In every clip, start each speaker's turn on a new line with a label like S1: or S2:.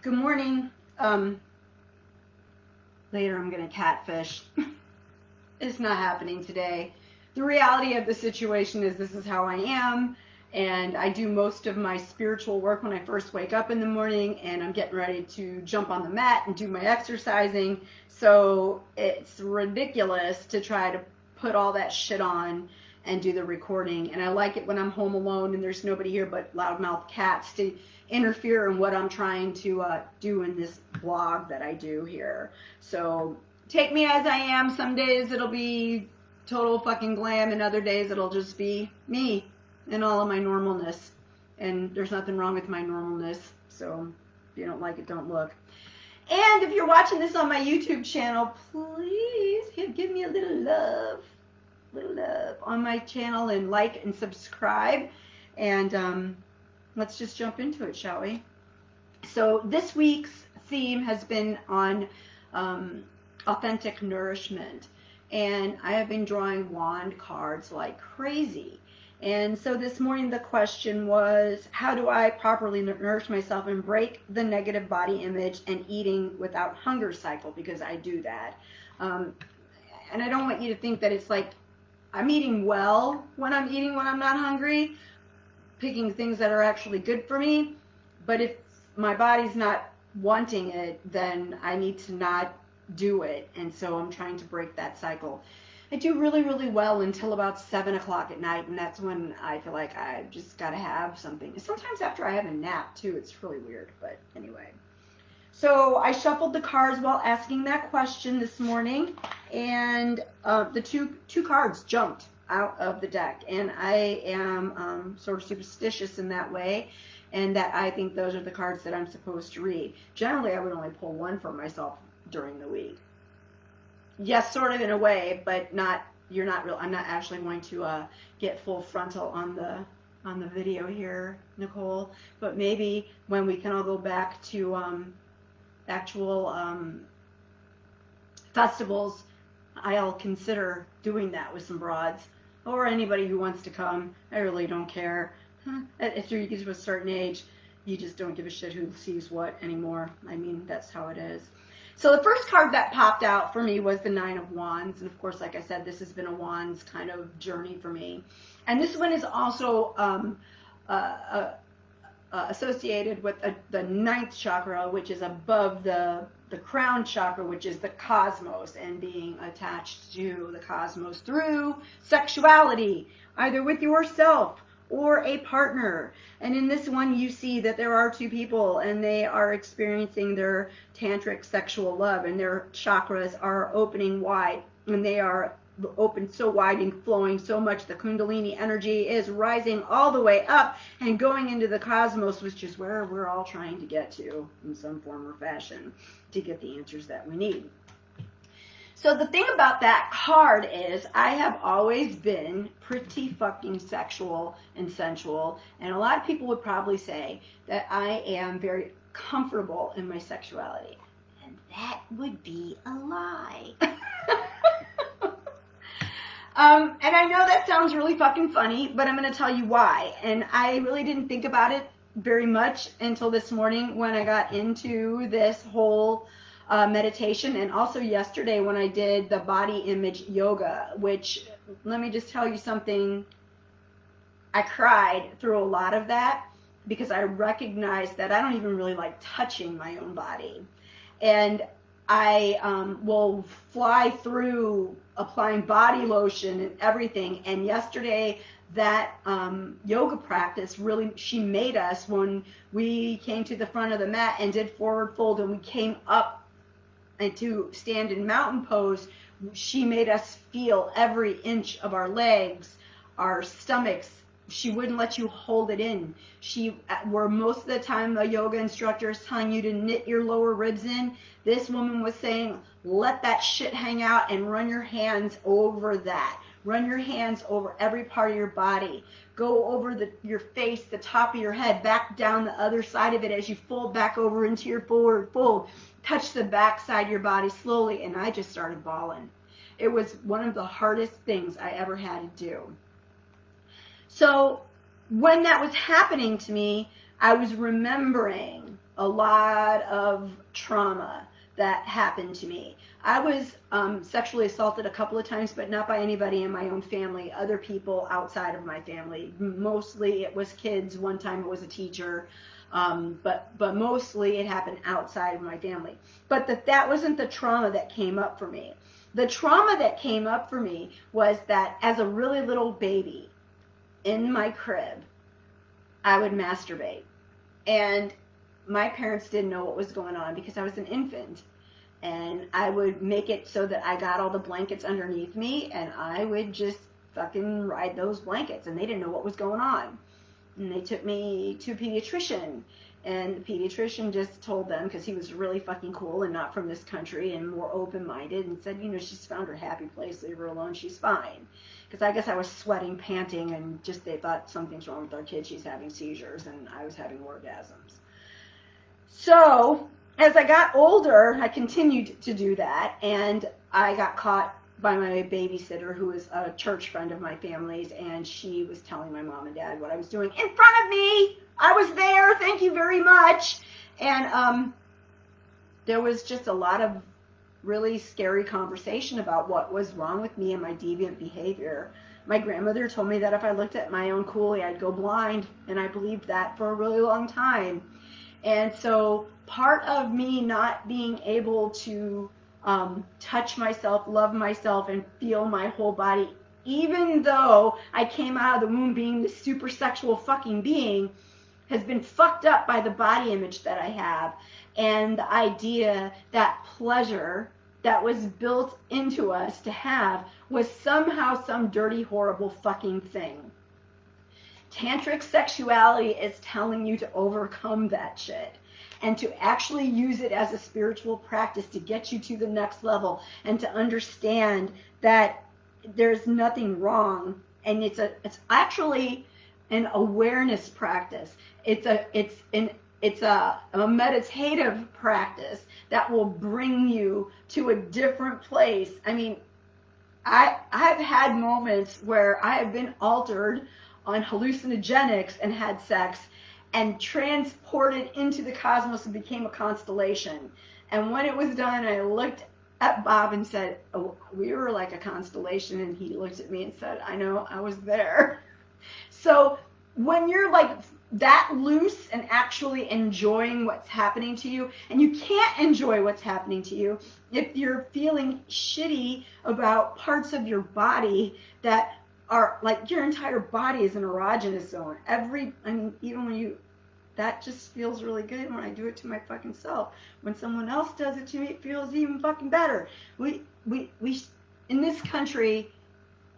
S1: Good morning. Later I'm going to catfish. It's not happening today. The reality of the situation is this is how I am, and I do most of my spiritual work when I first wake up in the morning, and I'm getting ready to jump on the mat and do my exercising. So it's ridiculous to try to put all that shit on and do the recording. And I like it when I'm home alone and there's nobody here but loudmouth cats to interfere in what I'm trying to do in this blog that I do here. So take me as I am. Some days it'll be total fucking glam, and other days it'll just be me and all of my normalness. And there's nothing wrong with my normalness. So if you don't like it, don't look. And if you're watching this on my YouTube channel, please give me a little love on my channel, and like and subscribe. And let's just jump into it, shall we? So this week's theme has been on authentic nourishment, and I have been drawing wand cards like crazy. And so this morning the question was, how do I properly nourish myself and break the negative body image and eating without hunger cycle? Because I do that. And I don't want you to think that it's like I'm eating well when I'm not hungry, picking things that are actually good for me. But if my body's not wanting it, then I need to not do it. And so I'm trying to break that cycle. I do really, really well until about 7 o'clock at night, and that's when I feel like I just got to have something. Sometimes after I have a nap, too. It's really weird, but anyway. So I shuffled the cards while asking that question this morning, and the two cards jumped out of the deck, and I am sort of superstitious in that way, and that I think those are the cards that I'm supposed to read. Generally, I would only pull one for myself during the week. Yes, sort of in a way, but not. You're not real. I'm not actually going to get full frontal on the video here, Nicole. But maybe when we can all go back to actual festivals, I'll consider doing that with some broads or anybody who wants to come. I really don't care. After you get to a certain age, you just don't give a shit who sees what anymore. I mean, that's how it is. So the first card that popped out for me was the Nine of Wands. And of course, like I said, this has been a Wands kind of journey for me. And this one is also associated with the ninth chakra, which is above the crown chakra, which is the cosmos, and being attached to the cosmos through sexuality, either with yourself or a partner. And in this one, you see that there are two people, and they are experiencing their tantric sexual love, and their chakras are opening wide, and they are open so wide and flowing so much. The Kundalini energy is rising all the way up and going into the cosmos, which is where we're all trying to get to in some form or fashion to get the answers that we need. So the thing about that card is I have always been pretty fucking sexual and sensual, and a lot of people would probably say that I am very comfortable in my sexuality, and that would be a lie. And I know that sounds really fucking funny, but I'm going to tell you why. And I really didn't think about it very much until this morning when I got into this whole meditation, and also yesterday when I did the body image yoga, which, let me just tell you something, I cried through a lot of that because I recognized that I don't even really like touching my own body. And I will fly through applying body lotion and everything. And yesterday, that yoga practice really, she made us, when we came to the front of the mat and did forward fold and we came up and to stand in mountain pose, she made us feel every inch of our legs, our stomachs. She wouldn't let you hold it in. Where most of the time the yoga instructor is telling you to knit your lower ribs in, this woman was saying, let that shit hang out and run your hands over that. Run your hands over every part of your body. Go over your face, the top of your head, back down the other side of it as you fold back over into your forward fold. Touch the back side of your body slowly, and I just started bawling. It was one of the hardest things I ever had to do. So when that was happening to me, I was remembering a lot of trauma that happened to me. I was sexually assaulted a couple of times, but not by anybody in my own family, other people outside of my family. Mostly it was kids. One time it was a teacher. But mostly it happened outside of my family. But that wasn't the trauma that came up for me. The trauma that came up for me was that as a really little baby in my crib, I would masturbate. And my parents didn't know what was going on because I was an infant. And I would make it so that I got all the blankets underneath me, and I would just fucking ride those blankets, and they didn't know what was going on. And they took me to a pediatrician, and the pediatrician just told them, because he was really fucking cool and not from this country and more open-minded, and said, she's found her happy place, leave her alone, she's fine. Because I guess I was sweating, panting, and just they thought something's wrong with our kid, she's having seizures, and I was having orgasms. So as I got older, I continued to do that, and I got caught by my babysitter, who was a church friend of my family's, and she was telling my mom and dad what I was doing in front of me. I was there, thank you very much. And there was just a lot of really scary conversation about what was wrong with me and my deviant behavior. My grandmother told me that if I looked at my own coolie, I'd go blind, and I believed that for a really long time. And so part of me not being able to touch myself, love myself, and feel my whole body, even though I came out of the womb being this super sexual fucking being, has been fucked up by the body image that I have, and the idea that pleasure that was built into us to have was somehow some dirty, horrible fucking thing. Tantric sexuality is telling you to overcome that shit and to actually use it as a spiritual practice to get you to the next level, and to understand that there's nothing wrong, and it's actually an awareness practice. It's a meditative practice that will bring you to a different place. I mean, I've had moments where I have been altered on hallucinogenics and had sex and transported into the cosmos and became a constellation. And when it was done, I looked at Bob and said, oh, we were like a constellation. And he looked at me and said, I know, I was there. So when you're like that loose and actually enjoying what's happening to you, and you can't enjoy what's happening to you if you're feeling shitty about parts of your body that are like, your entire body is an erogenous zone. Even when that just feels really good when I do it to my fucking self. When someone else does it to me, it feels even fucking better. We in this country,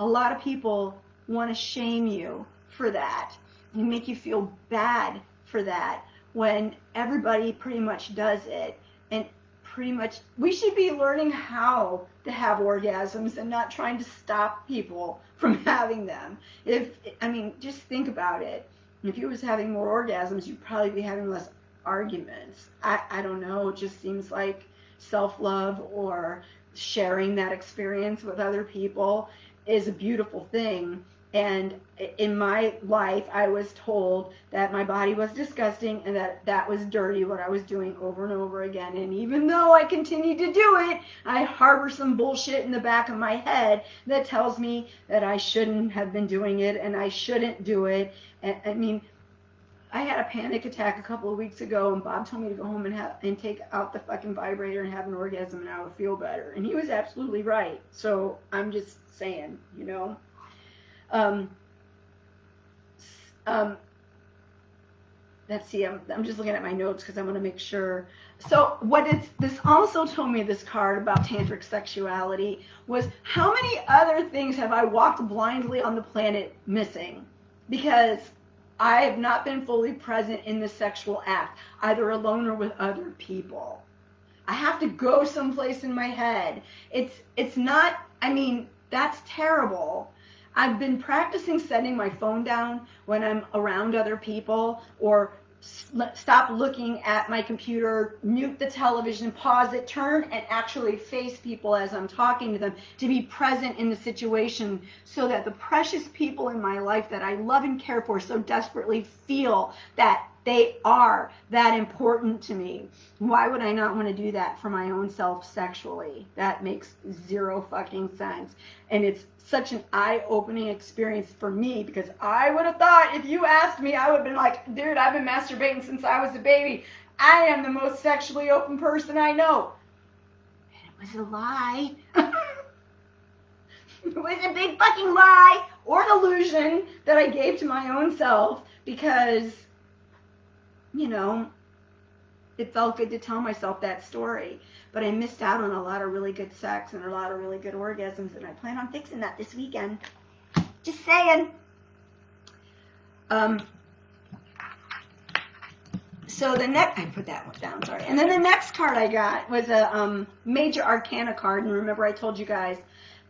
S1: a lot of people want to shame you for that and make you feel bad for that, when everybody pretty much does it. And pretty much we should be learning how to have orgasms and not trying to stop people from having them. Just think about it. If you was having more orgasms, you'd probably be having less arguments. I don't know, it just seems like self-love or sharing that experience with other people is a beautiful thing. And in my life, I was told that my body was disgusting and that was dirty, what I was doing over and over again. And even though I continued to do it, I harbor some bullshit in the back of my head that tells me that I shouldn't have been doing it and I shouldn't do it. I had a panic attack a couple of weeks ago, and Bob told me to go home and take out the fucking vibrator and have an orgasm, and I would feel better. And he was absolutely right. So I'm just saying, let's see, I'm just looking at my notes because I want to make sure. So this also told me, this card about tantric sexuality, was how many other things have I walked blindly on the planet missing? Because I have not been fully present in the sexual act, either alone or with other people. I have to go someplace in my head. It's not, that's terrible. I've been practicing setting my phone down when I'm around other people, or stop looking at my computer, mute the television, pause it, turn and actually face people as I'm talking to them, to be present in the situation so that the precious people in my life that I love and care for so desperately feel that They are that important to me. Why would I not want to do that for my own self sexually? That makes zero fucking sense. And it's such an eye-opening experience for me, because I would have thought, if you asked me, I would have been like, dude, I've been masturbating since I was a baby. I am the most sexually open person I know. And it was a lie. It was a big fucking lie or delusion that I gave to my own self, because, you know, it felt good to tell myself that story. But I missed out on a lot of really good sex and a lot of really good orgasms, and I plan on fixing that this weekend. Just saying. So the next, I put that one down, sorry. And then the next card I got was a Major Arcana card. And remember, I told you guys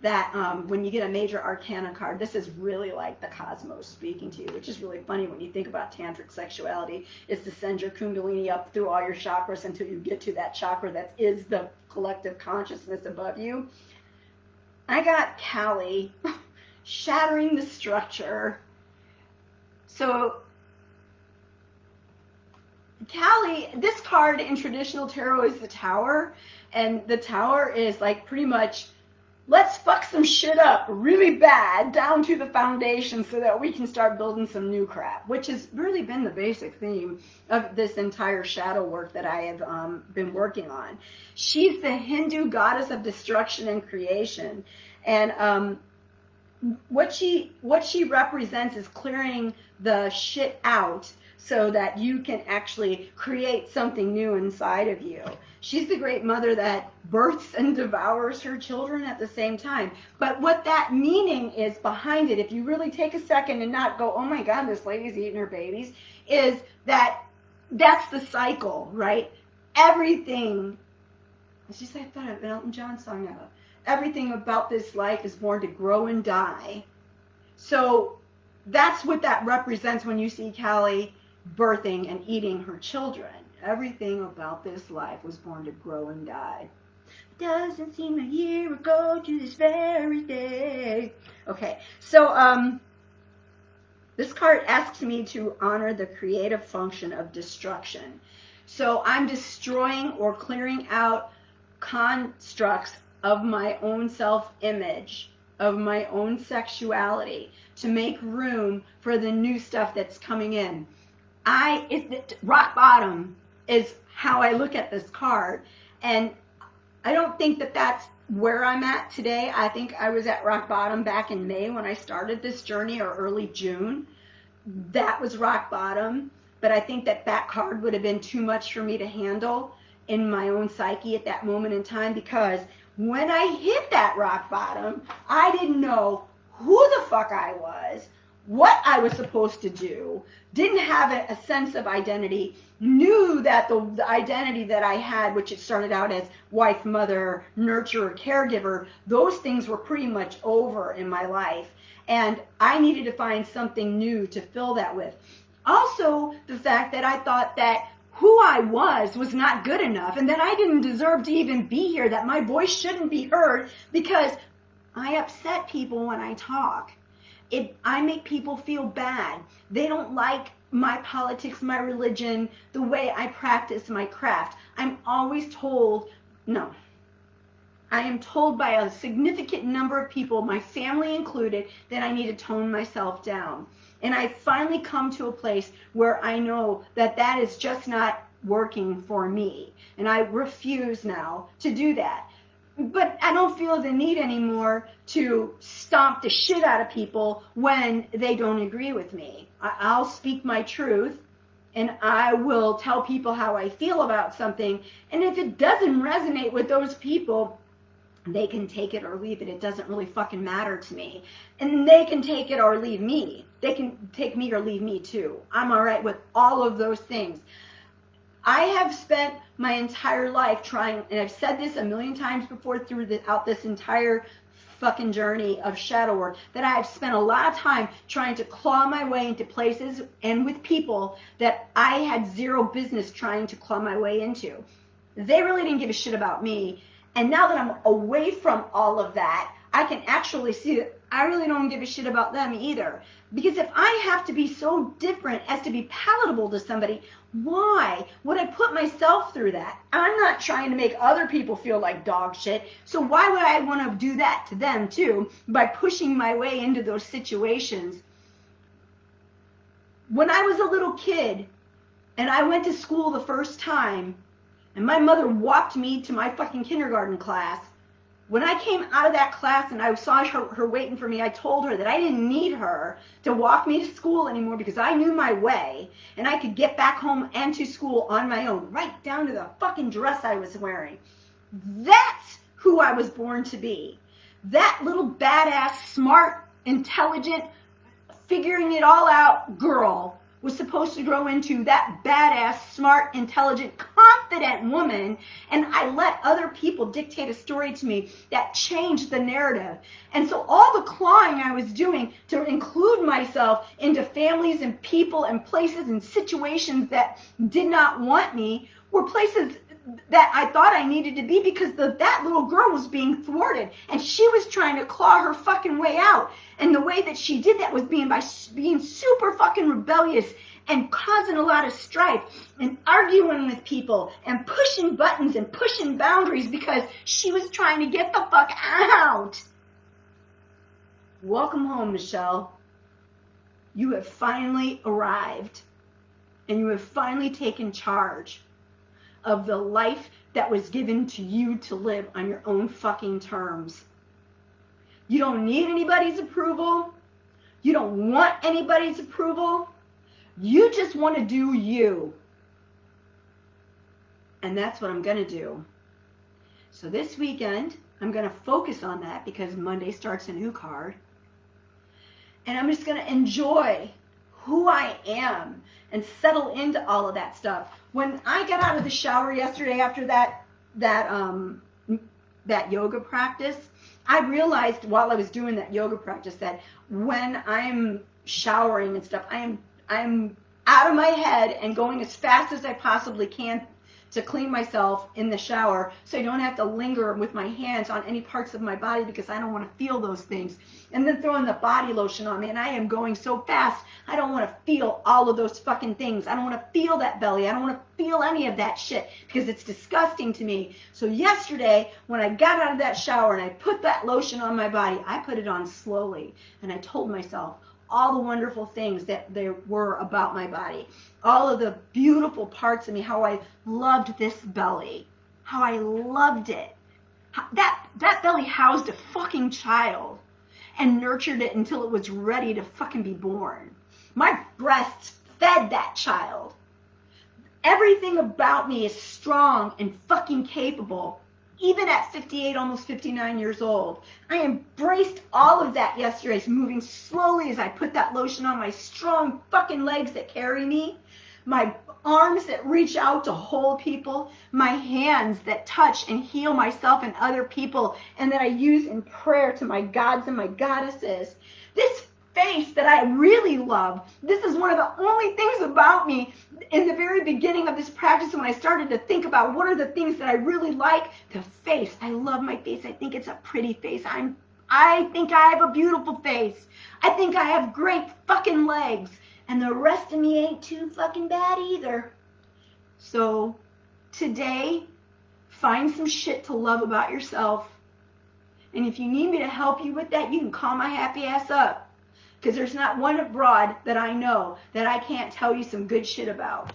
S1: that when you get a Major Arcana card, this is really like the cosmos speaking to you, which is really funny when you think about tantric sexuality, is to send your kundalini up through all your chakras until you get to that chakra that is the collective consciousness above you. I got Kali, shattering the structure. So Kali, this card in traditional tarot is the Tower, and the Tower is like pretty much, let's fuck some shit up really bad down to the foundation so that we can start building some new crap, which has really been the basic theme of this entire shadow work that I have been working on. She's the Hindu goddess of destruction and creation, and what she represents is clearing the shit out so that you can actually create something new inside of you. She's the great mother that births and devours her children at the same time. But what that meaning is behind it, if you really take a second and not go, oh my God, this lady's eating her babies, is that that's the cycle, right? Everything, it's just like that Elton John song now. Everything about this life is born to grow and die. So that's what that represents when you see Kali birthing and eating her children. Everything about this life was born to grow and die. Doesn't seem a year ago to this very day. Okay, so this card asks me to honor the creative function of destruction. So I'm destroying or clearing out constructs of my own self-image, of my own sexuality, to make room for the new stuff that's coming in. Rock bottom is how I look at this card, and I don't think that that's where I'm at today. I think I was at rock bottom back in May when I started this journey, or early June. That was rock bottom, but I think that that card would have been too much for me to handle in my own psyche at that moment in time, because when I hit that rock bottom, I didn't know who the fuck I was, what I was supposed to do, didn't have a sense of identity, knew that the identity that I had, which it started out as wife, mother, nurturer, caregiver, those things were pretty much over in my life. And I needed to find something new to fill that with. Also, the fact that I thought that who I was not good enough, and that I didn't deserve to even be here, that my voice shouldn't be heard, because I upset people when I talk. I make people feel bad. They don't like my politics, my religion, the way I practice my craft. I'm always told, no. I am told by a significant number of people, my family included, that I need to tone myself down. And I finally come to a place where I know that that is just not working for me. And I refuse now to do that. But I don't feel the need anymore to stomp the shit out of people when they don't agree with me. I'll speak my truth, and I will tell people how I feel about something. And if it doesn't resonate with those people, they can take it or leave it. It doesn't really fucking matter to me. And they can take it or leave me. They can take me or leave me too. I'm all right with all of those things. I have spent my entire life trying, and I've said this a million times before throughout this entire fucking journey of shadow work, that I have spent a lot of time trying to claw my way into places and with people that I had zero business trying to claw my way into. They really didn't give a shit about me. And now that I'm away from all of that, I can actually see that I really don't give a shit about them either. Because if I have to be so different as to be palatable to somebody, why would I put myself through that? I'm not trying to make other people feel like dog shit, so why would I want to do that to them too by pushing my way into those situations? When I was a little kid and I went to school the first time and my mother walked me to my fucking kindergarten class, when I came out of that class and I saw her waiting for me, I told her that I didn't need her to walk me to school anymore because I knew my way and I could get back home and to school on my own, right down to the fucking dress I was wearing. That's who I was born to be. That little badass, smart, intelligent, figuring it all out girl was supposed to grow into that badass, smart, intelligent, confident woman, and I let other people dictate a story to me that changed the narrative. And so all the clawing I was doing to include myself into families and people and places and situations that did not want me were places that I thought I needed to be because that little girl was being thwarted and she was trying to claw her fucking way out. And the way that she did that was by being super fucking rebellious and causing a lot of strife and arguing with people and pushing buttons and pushing boundaries because she was trying to get the fuck out. Welcome home, Michelle. You have finally arrived and you have finally taken charge of the life that was given to you to live on your own fucking terms. You don't need anybody's approval. You don't want anybody's approval. You just want to do you. And that's what I'm going to do. So this weekend, I'm going to focus on that because Monday starts a new card. And I'm just going to enjoy who I am and settle into all of that stuff. When I got out of the shower yesterday after that yoga practice, I realized while I was doing that yoga practice that when I'm showering and stuff, I'm out of my head and going as fast as I possibly can to clean myself in the shower so I don't have to linger with my hands on any parts of my body because I don't want to feel those things. And then throwing the body lotion on me, and I am going so fast, I don't want to feel all of those fucking things. I don't want to feel that belly. I don't want to feel any of that shit because it's disgusting to me. So yesterday, when I got out of that shower and I put that lotion on my body, I put it on slowly, and I told myself all the wonderful things that there were about my body, all of the beautiful parts of me, how I loved this belly, how I loved it. That belly housed a fucking child and nurtured it until it was ready to fucking be born. My breasts fed that child. Everything about me is strong and fucking capable. Even at 58, almost 59 years old. I embraced all of that yesterday, moving slowly as I put that lotion on my strong fucking legs that carry me, my arms that reach out to hold people, my hands that touch and heal myself and other people, and that I use in prayer to my gods and my goddesses. This face that I really love. This is one of the only things about me in the very beginning of this practice when I started to think about what are the things that I really like. The face. I love my face. I think it's a pretty face. I think I have a beautiful face. I think I have great fucking legs. And the rest of me ain't too fucking bad either. So today, find some shit to love about yourself. And if you need me to help you with that, you can call my happy ass up. Because there's not one abroad that I know that I can't tell you some good shit about.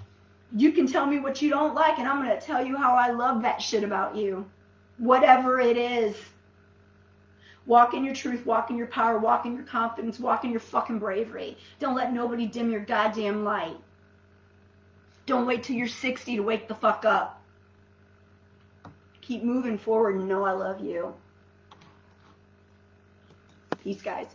S1: You can tell me what you don't like, and I'm going to tell you how I love that shit about you. Whatever it is. Walk in your truth, walk in your power, walk in your confidence, walk in your fucking bravery. Don't let nobody dim your goddamn light. Don't wait till you're 60 to wake the fuck up. Keep moving forward and know I love you. Peace, guys.